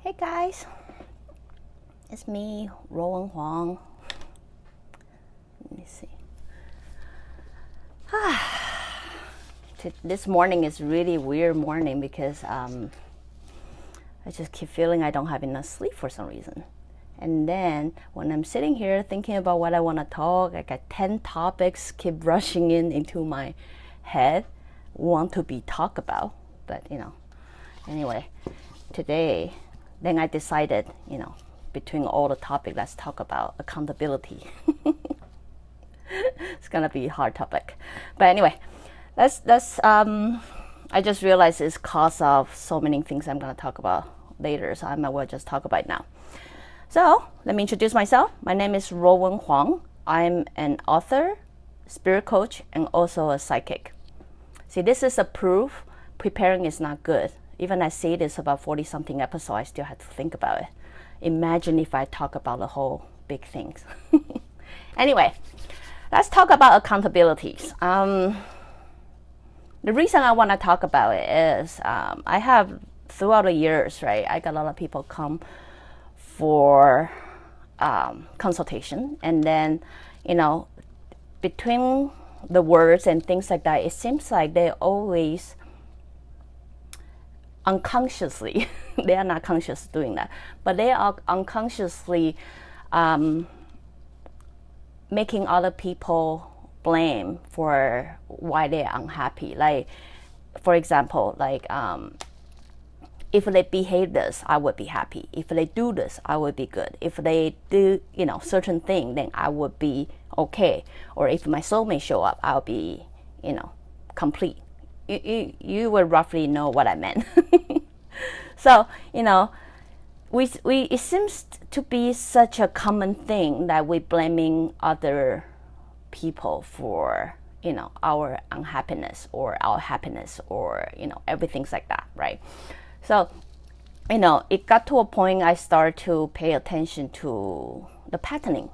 Hey guys, it's me, Rowan Huang. Let me see. This morning is really weird morning because I just keep feeling I don't have enough sleep for some reason. And then when I'm sitting here thinking about what I want to talk, I got 10 topics keep rushing into my head, want to be talked about. But anyway, today, then I decided, between all the topics, let's talk about accountability. It's gonna be a hard topic, but anyway, let's. I just realized it's cause of so many things I'm gonna talk about later, so I might well just talk about it now. So let me introduce myself. My name is Rowan Huang. I'm an author, spirit coach, and also a psychic. See, this is a proof preparing is not good. Even I say this about 40-something episodes, I still have to think about it. Imagine if I talk about the whole big things. Anyway, let's talk about accountabilities. The reason I want to talk about it is I have, throughout the years, right, I got a lot of people come for consultation. And then, between the words and things like that, it seems like they always unconsciously, they are not conscious doing that, but they are unconsciously making other people blame for why they're unhappy. Like, for example, if they behave this, I would be happy. If they do this, I would be good. If they do, certain thing, then I would be okay. Or if my soulmate show up, I'll be, complete. You would roughly know what I meant. So, it seems to be such a common thing that we're blaming other people for, our unhappiness or our happiness or, everything's like that, right? So, it got to a point I started to pay attention to the patterning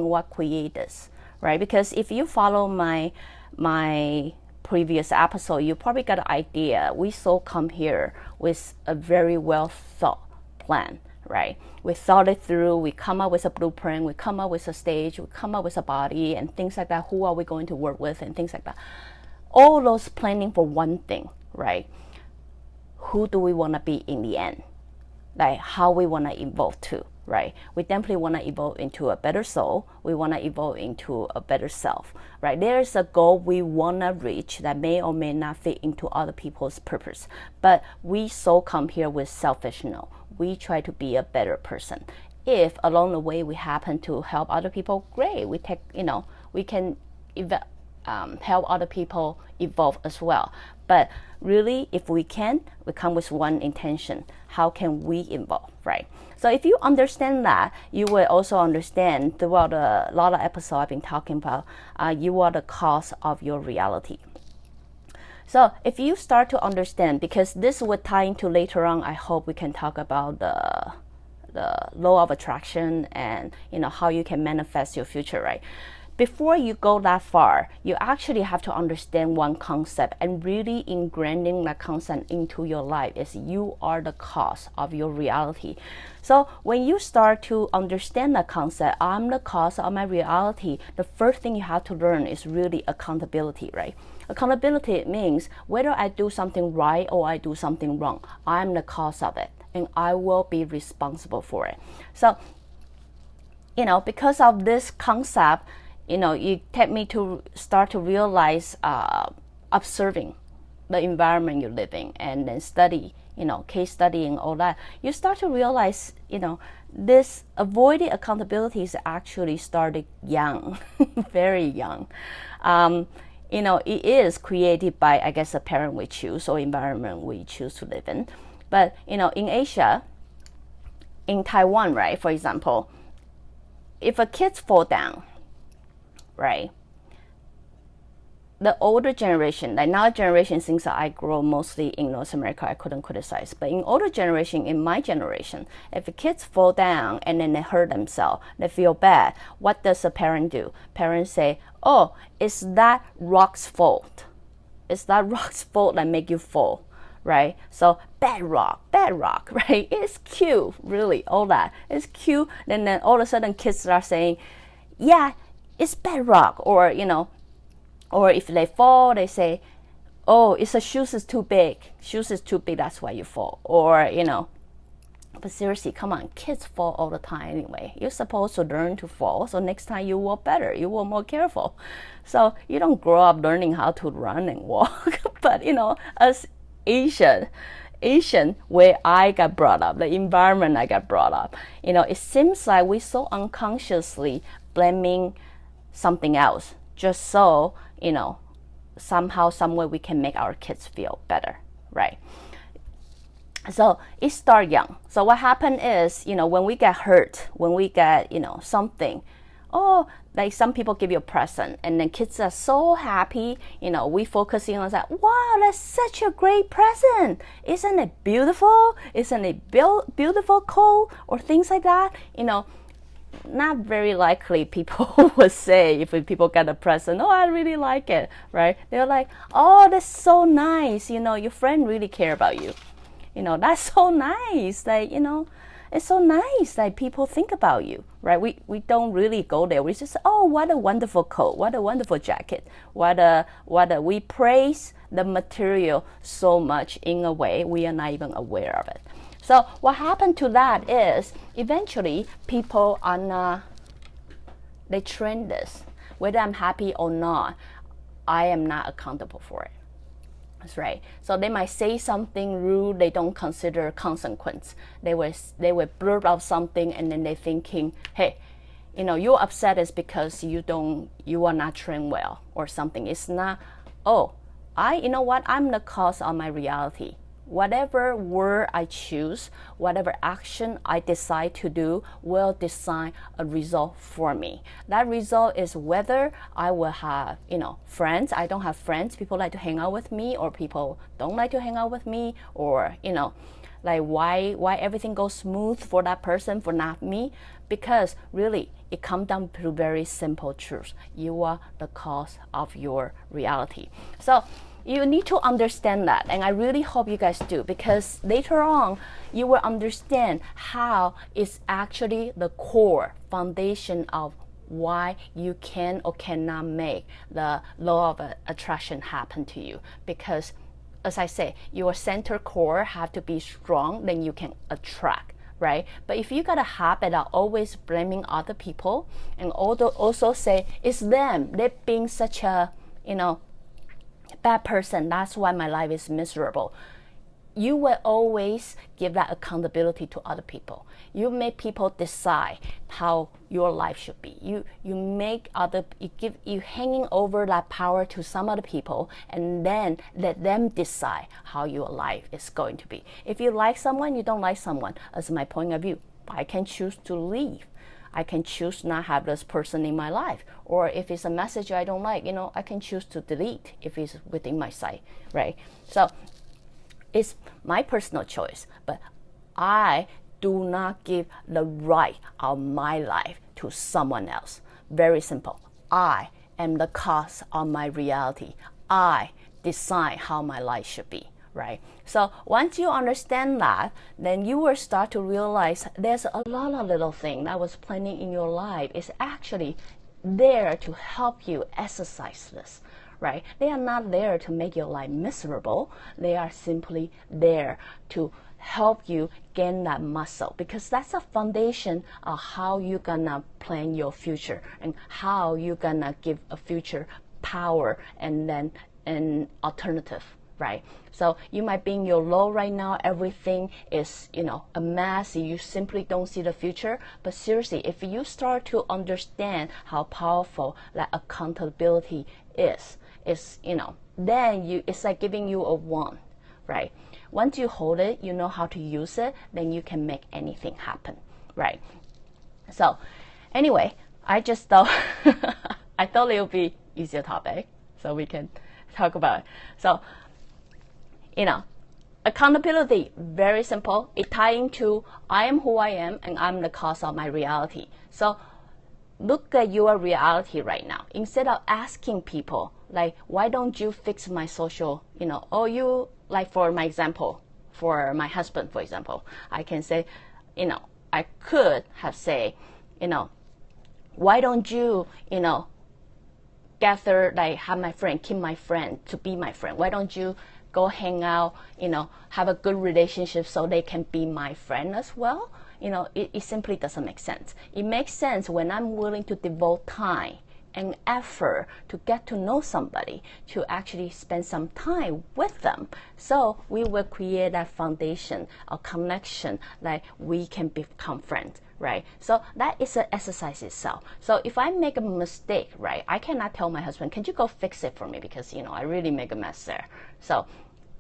what creates this, right? Because if you follow my previous episode, you probably got an idea. We so come here with a very well thought plan, right? We thought it through, we come up with a blueprint, we come up with a stage, we come up with a body and things like that. Who are we going to work with and things like that. All those planning for one thing, right? Who do we want to be in the end? Like how we want to evolve to, right? We definitely want to evolve into a better soul. We want to evolve into a better self, right? There's a goal we want to reach that may or may not fit into other people's purpose. But we so come here with selfishness. We try to be a better person. If along the way we happen to help other people, great. We take, we can help other people evolve as well. But really, if we can, we come with one intention. How can we evolve, right? So if you understand that, you will also understand throughout a lot of episodes I've been talking about, you are the cause of your reality. So if you start to understand, because this would tie into later on, I hope we can talk about the law of attraction and how you can manifest your future, right? Before you go that far, you actually have to understand one concept and really ingraining that concept into your life is you are the cause of your reality. So when you start to understand that concept, I'm the cause of my reality, the first thing you have to learn is really accountability, right? Accountability means whether I do something right or I do something wrong, I'm the cause of it and I will be responsible for it. So, because of this concept, you take me to start to realize observing the environment you live in and then study, case studying, all that. You start to realize, this avoiding accountability is actually started young, very young. It is created by, I guess, a parent we choose or environment we choose to live in. But, in Asia, in Taiwan, right, for example, if a kid fall down, right? The older generation, like now generation, since I grow mostly in North America, I couldn't criticize. But in older generation, in my generation, if the kids fall down and then they hurt themselves, they feel bad, what does a parent do? Parents say, oh, it's that rock's fault. It's that rock's fault that make you fall, right? So bedrock, right? It's cute, really, all that. It's cute. And then all of a sudden kids are saying, yeah, it's bedrock. Or, or if they fall, they say, oh, it's a shoes is too big. Shoes is too big, that's why you fall. Or, but seriously, come on, kids fall all the time anyway. You're supposed to learn to fall, so next time you walk better, you walk more careful. So you don't grow up learning how to run and walk. But as Asian, where I got brought up, the environment I got brought up, it seems like we so unconsciously blaming something else just so, somehow, somewhere we can make our kids feel better, right? So it starts young. So what happened is, when we get hurt, when we get, something, like some people give you a present and then kids are so happy, we focusing on that, wow, that's such a great present. Isn't it beautiful? Isn't it beautiful coat or things like that? Not very likely people would say if people get a present, oh, I really like it, right? They're like, oh, that's so nice. Your friend really care about you. That's so nice. Like, it's so nice that people think about you, right? We don't really go there. We just, oh, what a wonderful coat. What a wonderful jacket. We praise the material so much in a way we are not even aware of it. So what happened to that is eventually people are not, they train this. Whether I'm happy or not, I am not accountable for it. That's right. So they might say something rude, they don't consider consequence. They will blurt out something and then they're thinking, hey, you're upset is because you are not trained well or something. It's not, oh, I'm the cause of my reality. Whatever word I choose, whatever action I decide to do will decide a result for me. That result is whether I will have, friends. I don't have friends. People like to hang out with me, or people don't like to hang out with me, or, like why everything goes smooth for that person, for not me. Because really, it comes down to very simple truths. You are the cause of your reality. So you need to understand that, and I really hope you guys do, because later on you will understand how it's actually the core foundation of why you can or cannot make the law of attraction happen to you. Because as I say, your center core have to be strong, then you can attract, right? But if you got a habit of always blaming other people and also say it's them, they're being such a bad person, that's why my life is miserable, you will always give that accountability to other people. You make people decide how your life should be. You hanging over that power to some other people, and then let them decide how your life is going to be. If you like someone, you don't like someone, as my point of view, I can choose to leave. I can choose not have this person in my life. Or if it's a message I don't like, I can choose to delete if it's within my sight, right? So it's my personal choice, but I do not give the right of my life to someone else. Very simple. I am the cause of my reality. I decide how my life should be. Right? So once you understand that, then you will start to realize there's a lot of little things that was planning in your life is actually there to help you exercise this, right? They are not there to make your life miserable. They are simply there to help you gain that muscle, because that's a foundation of how you're gonna plan your future and how you're gonna give a future power and then an alternative. Right? So you might be in your low right now, everything is, a mess, you simply don't see the future. But seriously, if you start to understand how powerful that accountability is, then it's like giving you a wand, right? Once you hold it, you know how to use it, then you can make anything happen, right? So anyway, I just thought, I thought it would be easier topic, so we can talk about it. So, accountability, very simple. It ties into I am who I am and I'm the cause of my reality. So look at your reality right now. Instead of asking people, like, why don't you fix my social, like for my example, for my husband, for example, I can say, I could have said, why don't you, gather, like have my friend, keep my friend to be my friend. Why don't you go hang out, have a good relationship so they can be my friend as well? It simply doesn't make sense. It makes sense when I'm willing to devote time and effort to get to know somebody, to actually spend some time with them. So we will create that foundation, a connection that we can become friends, right? So that is an exercise itself. So if I make a mistake, right, I cannot tell my husband, can you go fix it for me? Because, I really make a mess there. So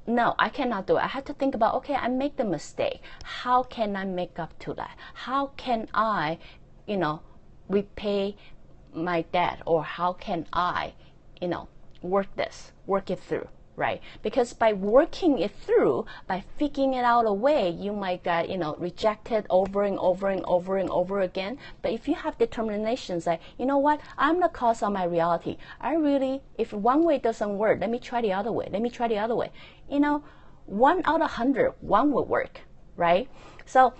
no, I cannot do it. I have to think about, okay, I make the mistake. How can I make up to that? How can I, repay my debt, or how can I, work it through, right? Because by working it through, by figuring it out a way, you might get, rejected over and over and over and over again. But if you have determination, say, you know what, I'm the cause of my reality. If one way doesn't work, let me try the other way. Let me try the other way. 1 out of 100, one will work, right? So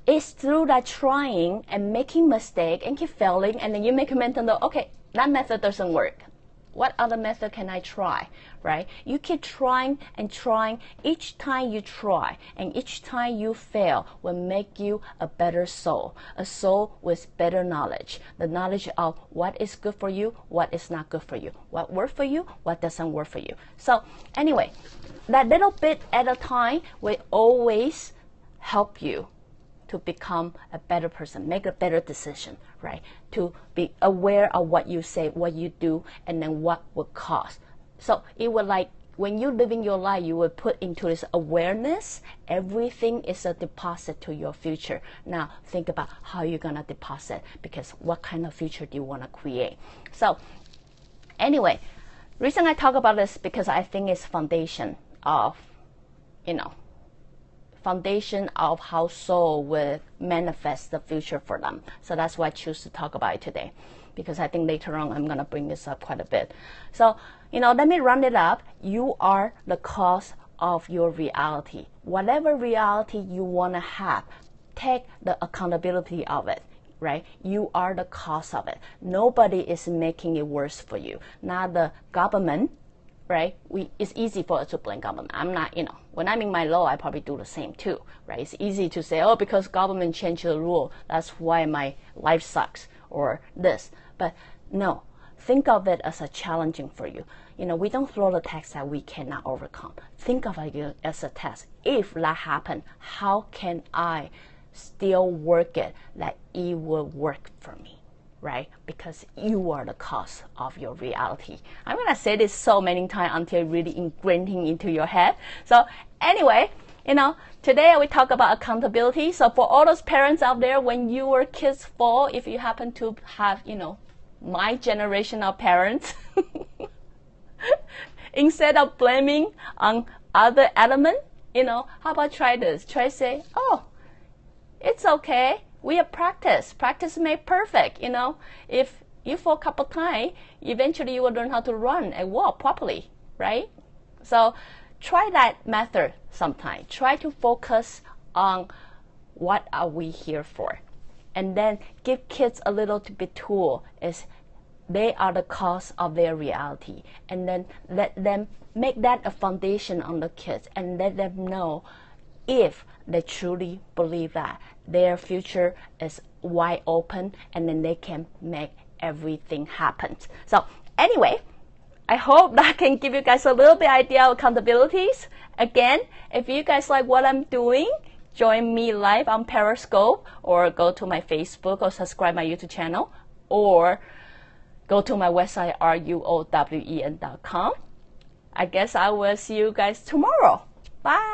it's through that trying and making mistake and keep failing, and then you make a mental note, okay, that method doesn't work. What other method can I try, right? You keep trying and trying. Each time you try and each time you fail will make you a better soul, a soul with better knowledge, the knowledge of what is good for you, what is not good for you, what works for you, what doesn't work for you. So anyway, that little bit at a time will always help you to become a better person, make a better decision, right? To be aware of what you say, what you do, and then what would cost. So it would, like, when you're living your life, you will put into this awareness. Everything is a deposit to your future. Now think about how you're gonna deposit, because what kind of future do you want to create? So anyway, reason I talk about this because I think it's foundation of, foundation of how soul will manifest the future for them. So that's why I choose to talk about it today, because I think later on I'm going to bring this up quite a bit. So, let me round it up. You are the cause of your reality. Whatever reality you want to have, take the accountability of it, right? You are the cause of it. Nobody is making it worse for you. Not the government, right? It's easy for us to blame government. I'm not, when I'm in my law, I probably do the same too, right? It's easy to say, oh, because government changed the rule, that's why my life sucks, or this. But no, think of it as a challenging for you. We don't throw the test that we cannot overcome. Think of it as a test. If that happened, how can I still work it that it will work for me? Right? Because you are the cause of your reality. I'm going to say this so many times until it really ingraining into your head. So anyway, today we talk about accountability. So for all those parents out there, when your kids fall, if you happen to have, my generation of parents, instead of blaming on other element, how about try this? Try say, oh, it's okay. We have practice. Practice make perfect, If you fall a couple times, eventually you will learn how to run and walk properly, right? So try that method sometime. Try to focus on what are we here for. And then give kids a little bit tool is they are the cause of their reality. And then let them make that a foundation on the kids and let them know if they truly believe that their future is wide open, and then they can make everything happen. So anyway, I hope that can give you guys a little bit idea of accountabilities. Again, if you guys like what I'm doing, join me live on Periscope, or go to my Facebook, or subscribe my YouTube channel, or go to my website ruowen.com. I guess I will see you guys tomorrow. Bye.